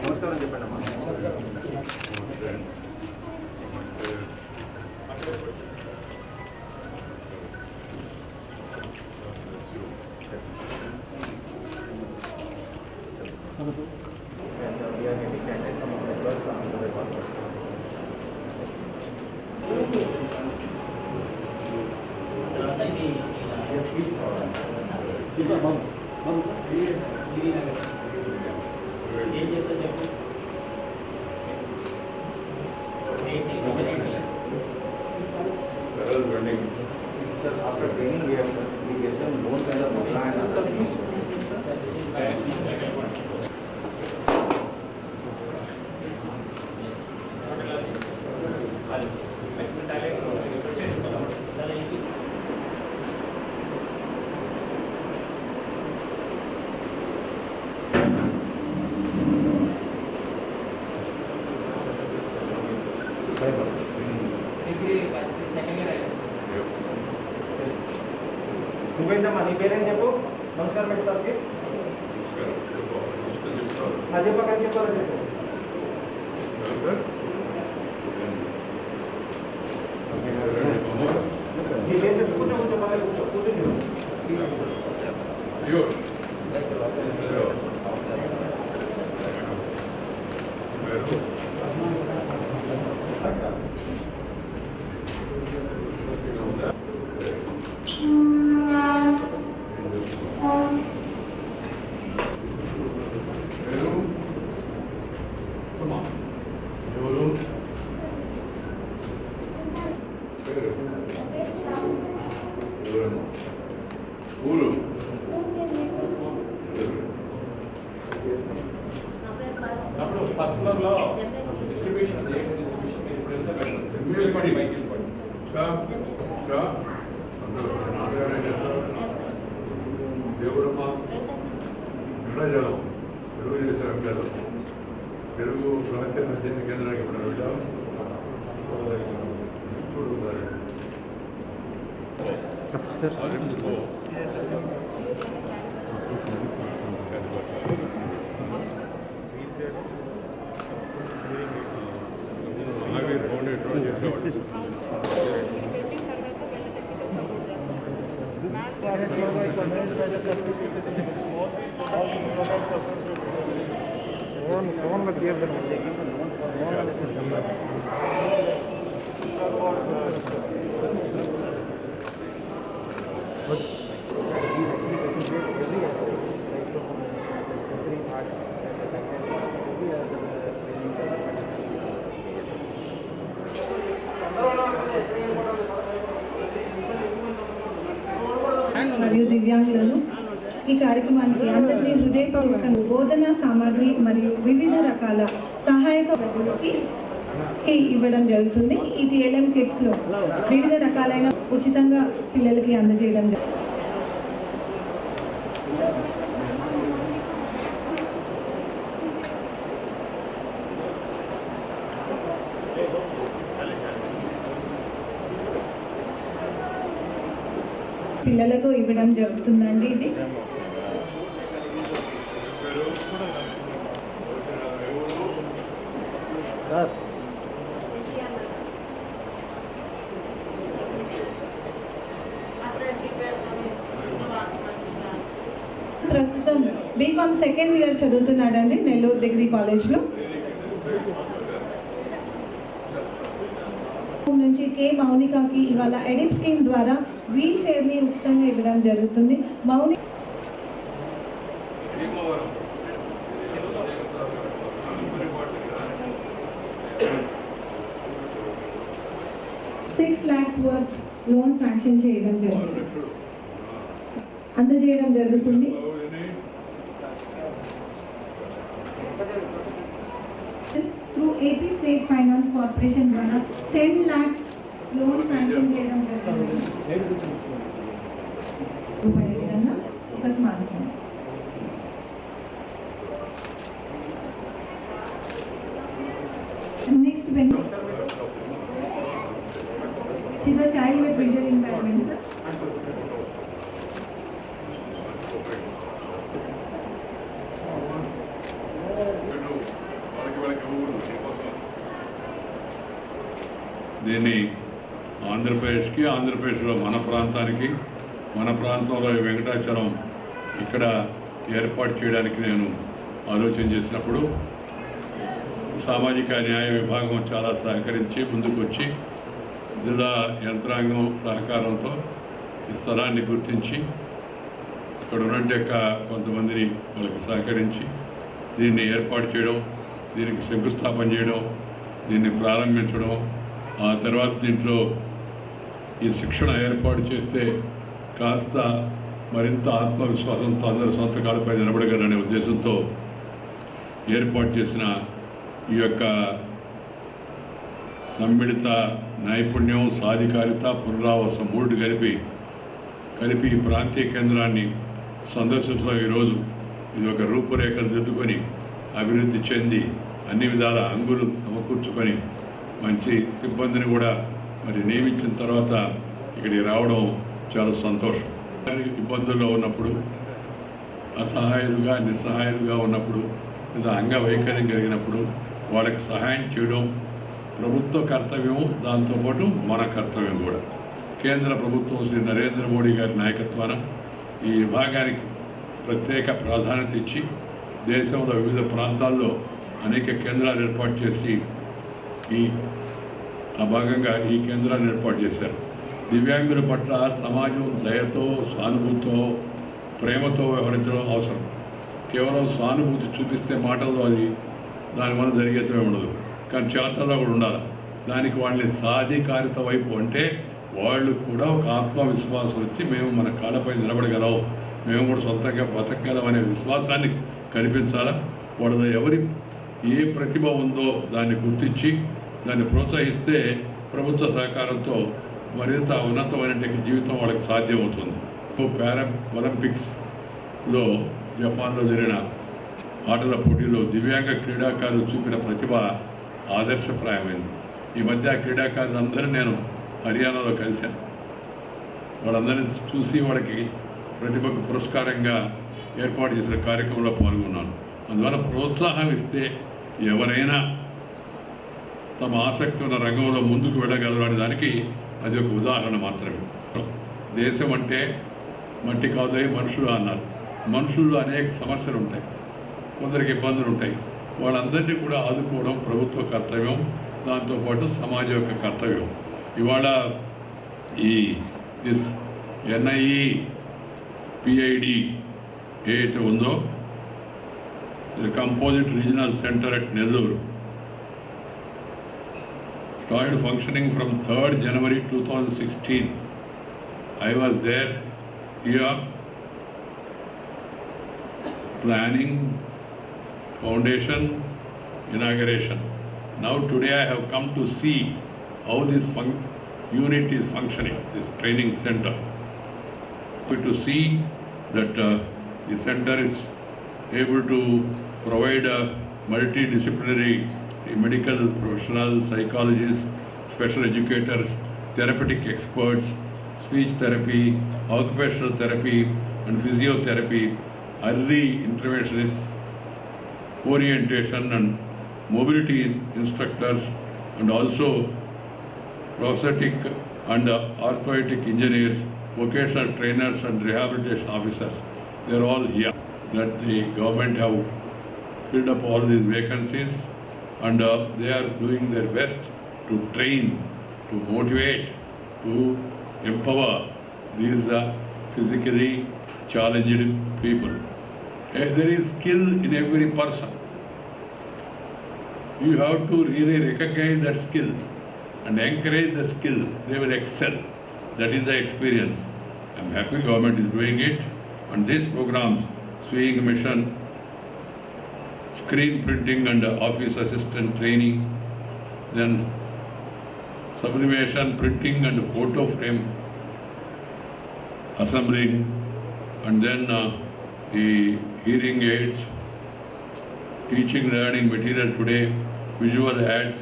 నమస్కారం చెప్పండి అమ్మా. After training, we get them more kind of plan and నువ్వేంటమ్మా నీ పేరేం చెప్పు. నమస్కారం పెట్టి సార్కి చెప్పకని చెప్పాలని చెప్పు. నీ పేరు చెప్పు. కూర్చో కూర్చో పర్లేదు కూర్చో కూర్చో. ఫస్ట్ ఫ్లోర్ లో డిస్ట్రిబ్యూషన్ సైట్స్ డిస్ట్రిబ్యూషన్ ఇప్పుడు ఎంత బైక్ దేవుడమ్మ జలం పెరుగు చేశారు అందరూ. పెరుగు ప్రపంచ అధ్యయన కేంద్రానికి ఇప్పుడు వెళ్ళాం. फोन में दिए మరియు దివ్యాంగులను ఈ కార్యక్రమానికి అందరినీ హృదయపూర్వకంగా బోధనా సామాగ్రి మరియు వివిధ రకాల సహాయక కి ఇవ్వడం జరుగుతుంది. ఈ TLM కిట్స్లో వివిధ రకాలైన ఉచితంగా పిల్లలకి అందజేయడం జరుగుతుంది. పిల్లలకు ఇవ్వడం జరుగుతుందండి. ఇది ప్రస్తుతం బీకామ్ సెకండ్ ఇయర్ చదువుతున్నాడండి నెల్లూరు డిగ్రీ కాలేజ్లో. నుంచి కే మౌనికాకి ఇవాళ ఎడిప్ స్కీమ్ ద్వారా వీల్ చైర్ని ఉచితంగా ఇవ్వడం జరుగుతుంది. మౌని 6 lakhs worth లోన్ శాంక్షన్ చేయడం జరుగుతుంది, అందజేయడం జరుగుతుంది. Through AP state finance corporation ద్వారా 10 lakhs లోన్ శాంక్షన్ చేయడం జరుగుతుంది. విధంగా ఒక smart phone. Next she's a child with visual impairment, sir. దీన్ని ఆంధ్రప్రదేశ్కి, ఆంధ్రప్రదేశ్లో మన ప్రాంతానికి, మన ప్రాంతంలో ఈ వెంకటాచలం ఇక్కడ ఏర్పాటు చేయడానికి నేను ఆలోచన చేసినప్పుడు సామాజిక న్యాయ విభాగం చాలా సహకరించి ముందుకు వచ్చి జిల్లా యంత్రాంగం సహకారంతో ఈ స్థలాన్ని గుర్తించి ఇక్కడ ఉన్నట్టు కొంతమందిని వాళ్ళకి సహకరించి దీన్ని ఏర్పాటు చేయడం, దీనికి శంకుస్థాపన చేయడం, దీన్ని ప్రారంభించడం, ఆ తర్వాత దీంట్లో ఈ శిక్షణ ఏర్పాటు చేస్తే కాస్త మరింత ఆత్మవిశ్వాసంతో అందరి సొంత కాళ్ళపై నిలబడగలనే ఉద్దేశంతో ఏర్పాటు చేసిన ఈ యొక్క సమ్మిళిత నైపుణ్యం, సాధికారిత, పునరావాసం మూడు కలిపి ఈ ప్రాంతీయ కేంద్రాన్ని సందర్శించడం ఈరోజు ఇది ఒక రూపురేఖలు దిద్దుకొని అభివృద్ధి చెంది అన్ని విధాల అంగులు సమకూర్చుకొని మంచి సిబ్బందిని కూడా మరి నియమించిన తర్వాత ఇక్కడికి రావడం చాలా సంతోషం. ఇబ్బందుల్లో ఉన్నప్పుడు, అసహాయులుగా నిస్సహాయులుగా ఉన్నప్పుడు, లేదా అంగవైకల్యం కలిగినప్పుడు వాళ్ళకి సహాయం చేయడం ప్రభుత్వ కర్తవ్యం, దాంతోపాటు మన కర్తవ్యం కూడా. కేంద్ర ప్రభుత్వం శ్రీ నరేంద్ర మోడీ గారి నాయకత్వాన ఈ విభాగానికి ప్రత్యేక ప్రాధాన్యత ఇచ్చి దేశంలో వివిధ ప్రాంతాల్లో అనేక కేంద్రాలు ఏర్పాటు చేసి ఆ భాగంగా ఈ కేంద్రాన్ని ఏర్పాటు చేశారు. దివ్యాంగుల పట్ల సమాజం దయతో, సానుభూతితో, ప్రేమతో వ్యవహరించడం అవసరం. కేవలం సానుభూతి చూపిస్తే మాటల్లో అది దానివల్ల జరిగేదే ఉండదు, కానీ చేతల్లో కూడా ఉండాలి. దానికి వాళ్ళని సాధికారిత వైపు అంటే వాళ్ళు కూడా ఒక ఆత్మవిశ్వాసం వచ్చి మేము మన కాళ్ళపై నిలబడగలం, మేము కూడా సొంతంగా బతకగలం అనే విశ్వాసాన్ని కల్పించాలా. వాళ్ళ ఎవరి ఏ ప్రతిభ ఉందో దాన్ని గుర్తించి దాన్ని ప్రోత్సహిస్తే ప్రభుత్వ సహకారంతో మరింత ఉన్నతమైన జీవితం వాళ్ళకి సాధ్యమవుతుంది. ఒలింపిక్స్లో జపాన్లో జరిగిన ఆటల పోటీలో దివ్యాంగ క్రీడాకారులు చూపిన ప్రతిభ ఆదర్శప్రాయమైంది. ఈ మధ్య ఆ క్రీడాకారులందరూ నేను హర్యానాలో కలిశాను. వాళ్ళందరినీ చూసి వాళ్ళకి ప్రతిభకు పురస్కారంగా ఏర్పాటు చేసిన కార్యక్రమంలో పాల్గొన్నాను. అందువల్ల ప్రోత్సాహం ఇస్తే ఎవరైనా తమ ఆసక్తి ఉన్న రంగంలో ముందుకు వెళ్ళగలరు అనే దానికి అది ఒక ఉదాహరణ మాత్రమే. దేశం అంటే మట్టి కాదు మనుషులు అన్నారు. మనుషుల్లో అనేక సమస్యలు ఉంటాయి, కొందరికి ఇబ్బందులు ఉంటాయి. వాళ్ళందరినీ కూడా ఆదుకోవడం ప్రభుత్వ కర్తవ్యం, దాంతోపాటు సమాజం యొక్క కర్తవ్యం. ఇవాళ ఈ NIE-PID ఏదైతే ఉందో composite regional centre at Nellore started functioning from 3rd January 2016. I was there here planning, foundation, inauguration. Now today I have come to see how this unit is functioning, this training center. To see that the center is able to provide multidisciplinary medical professionals, psychologists, special educators, therapeutic experts, speech therapy, occupational therapy and physiotherapy, early interventionists, orientation and mobility instructors, and also prosthetic and orthopedic engineers, vocational trainers and rehabilitation officers. They are all here. That the government have filled up all these vacancies, and they are doing their best to train, to motivate, to empower these physically challenged people. There is skill in every person. You have to really recognize that skill and encourage the skill. They will excel. That is the experience. I am happy government is doing it. And these programs, Swing Mission, screen printing and office assistant training, then sublimation, printing and photo frame assembling, and then the hearing aids, teaching learning material today, visual aids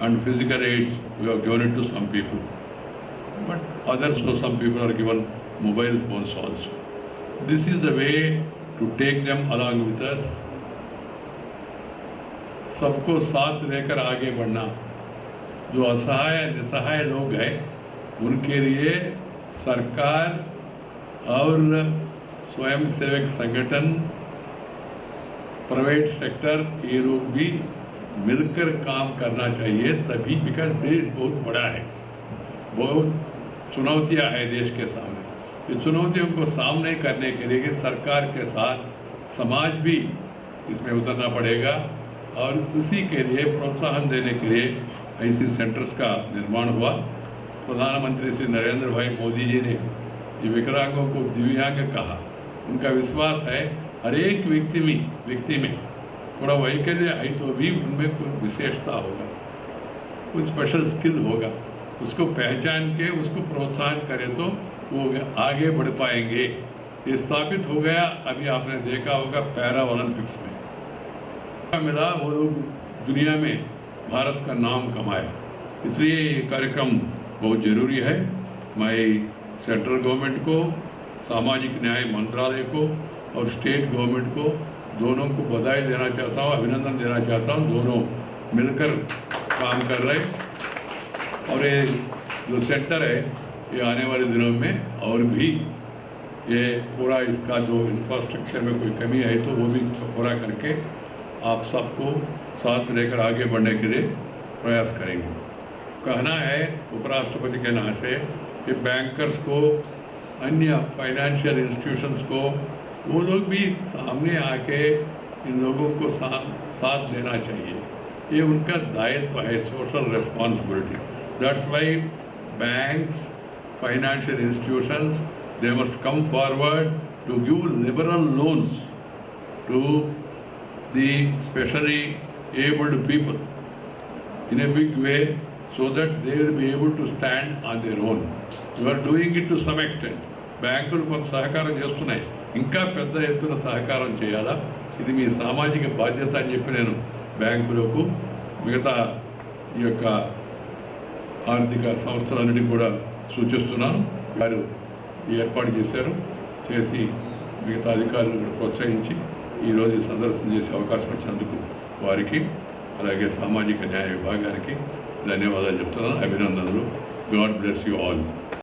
and physical aids we have given it to some people. But others, so some people are given mobile phones also. This is the way to take them along with us. सबको साथ लेकर आगे बढ़ना, जो असहाय निसहाय लोग हैं उनके लिए सरकार और स्वयं सेवक संगठन, प्राइवेट सेक्टर, ये लोग भी मिलकर काम करना चाहिए तभी, बिकॉज देश बहुत बड़ा है, बहुत चुनौतियां हैं देश के सामने। ये चुनौतियों को सामने करने के लिए सरकार के साथ समाज भी इसमें उतरना पड़ेगा और उसी के लिए प्रोत्साहन देने के लिए ऐसे सेंटर्स का निर्माण हुआ। प्रधानमंत्री श्री नरेंद्र भाई मोदी जी ने ये विकलांगों को दिव्यांग कहा। उनका विश्वास है हर एक व्यक्ति में थोड़ा वैकल्य है तो भी उनमें कोई विशेषता होगा, कुछ स्पेशल स्किल होगा, उसको पहचान के उसको प्रोत्साहन करें तो वो आगे बढ़ पाएंगे। ये स्थापित हो गया, अभी आपने देखा होगा पैरा ओलंपिक्स में मिला, वो लोग दुनिया में भारत का नाम कमाया। इसलिए ये कार्यक्रम बहुत ज़रूरी है। मैं सेंट्रल गवर्नमेंट को, सामाजिक न्याय मंत्रालय को और स्टेट गवर्नमेंट को दोनों को बधाई देना चाहता हूँ, अभिनंदन देना चाहता हूँ। दोनों मिलकर काम कर रहे और ये जो सेंटर है ये आने वाले दिनों में और भी ये पूरा इसका जो इंफ्रास्ट्रक्चर में कोई कमी है तो वो भी पूरा करके आप सबको साथ लेकर आगे बढ़ने के लिए प्रयास करेंगे। कहना है उपराष्ट्रपति के नाम से कि बैंकर्स को, अन्य फाइनेंशियल इंस्टीट्यूशंस को, वो लोग भी सामने आके इन लोगों को साथ देना चाहिए। ये उनका दायित्व है, social responsibility. That's why banks, financial institutions, they must come forward to give liberal loans to the specially abled people in a big way so that they will be able to stand on their own. You are doing it to some extent. బ్యాంకులు కొంత సహకారం చేస్తున్నాయి, ఇంకా పెద్ద ఎత్తున సహకారం చేయాలా, ఇది మీ సామాజిక బాధ్యత అని చెప్పి నేను బ్యాంకులకు, మిగతా ఈ యొక్క ఆర్థిక సంస్థలన్నిటికీ కూడా సూచిస్తున్నాను. వారు ఏర్పాటు చేసి మిగతా అధికారులను కూడా ప్రోత్సహించి ఈరోజు సందర్శన చేసే అవకాశం వచ్చినందుకు వారికి, అలాగే సామాజిక న్యాయ విభాగానికి ధన్యవాదాలు చెప్తున్నాను, అభినందనలు. God bless you all.